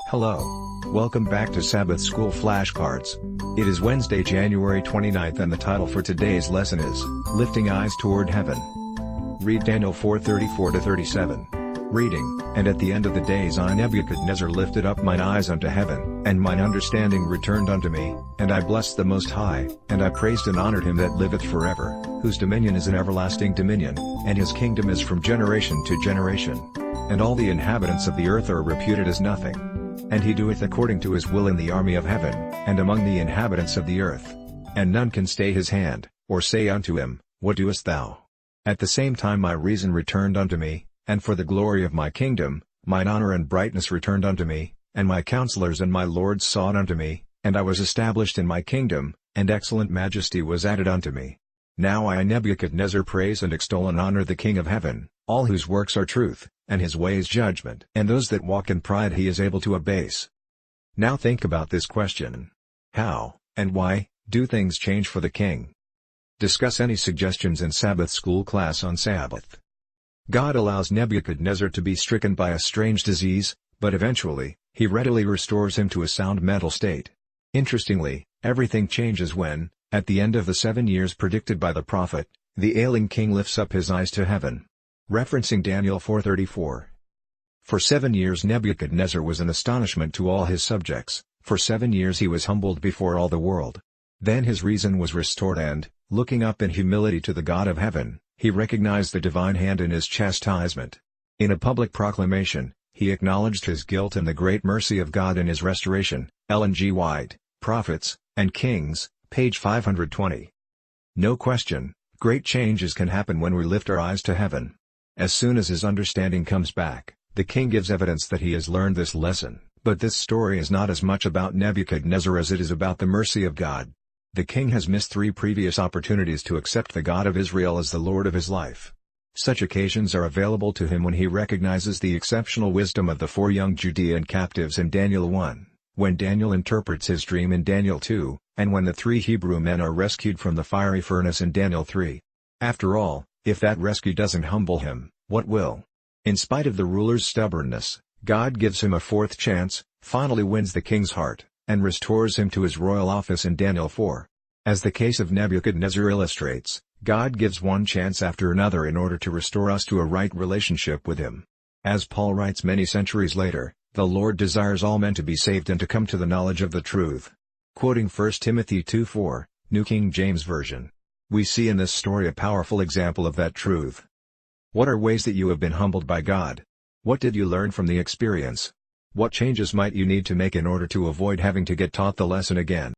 Hello. Welcome back to Sabbath School Flashcards. It is Wednesday, January 29th, and the title for today's lesson is, Lifting Eyes Toward Heaven. Read Daniel 4:34-37. Reading, And at the end of the days I Nebuchadnezzar lifted up mine eyes unto heaven, and mine understanding returned unto me, and I blessed the Most High, and I praised and honored him that liveth forever, whose dominion is an everlasting dominion, and his kingdom is from generation to generation. And all the inhabitants of the earth are reputed as nothing. And he doeth according to his will in the army of heaven, and among the inhabitants of the earth. And none can stay his hand, or say unto him, What doest thou? At the same time my reason returned unto me, and for the glory of my kingdom, mine honor and brightness returned unto me, and my counselors and my lords sought unto me, and I was established in my kingdom, and excellent majesty was added unto me. Now I Nebuchadnezzar praise and extol and honor the King of heaven, all whose works are truth, and his ways judgment. And those that walk in pride he is able to abase. Now think about this question. How, and why, do things change for the king? Discuss any suggestions in Sabbath school class on Sabbath. God allows Nebuchadnezzar to be stricken by a strange disease, but eventually, he readily restores him to a sound mental state. Interestingly, everything changes when, at the end of the 7 years predicted by the prophet, the ailing king lifts up his eyes to heaven. Referencing Daniel 4:34. For 7 years Nebuchadnezzar was an astonishment to all his subjects, for 7 years he was humbled before all the world. Then his reason was restored and, looking up in humility to the God of heaven, he recognized the divine hand in his chastisement. In a public proclamation, he acknowledged his guilt and the great mercy of God in his restoration. Ellen G. White, Prophets and Kings, page 520. No question, great changes can happen when we lift our eyes to heaven. As soon as his understanding comes back, the king gives evidence that he has learned this lesson. But this story is not as much about Nebuchadnezzar as it is about the mercy of God. The king has missed 3 previous opportunities to accept the God of Israel as the Lord of his life. Such occasions are available to him when he recognizes the exceptional wisdom of the 4 young Judean captives in Daniel 1, when Daniel interprets his dream in Daniel 2, and when the 3 Hebrew men are rescued from the fiery furnace in Daniel 3. After all, if that rescue doesn't humble him, what will? In spite of the ruler's stubbornness, God gives him a 4th chance, finally wins the king's heart, and restores him to his royal office in Daniel 4. As the case of Nebuchadnezzar illustrates, God gives one chance after another in order to restore us to a right relationship with him. As Paul writes many centuries later, the Lord desires all men to be saved and to come to the knowledge of the truth. Quoting 1 Timothy 2:4, New King James Version. We see in this story a powerful example of that truth. What are ways that you have been humbled by God? What did you learn from the experience? What changes might you need to make in order to avoid having to get taught the lesson again?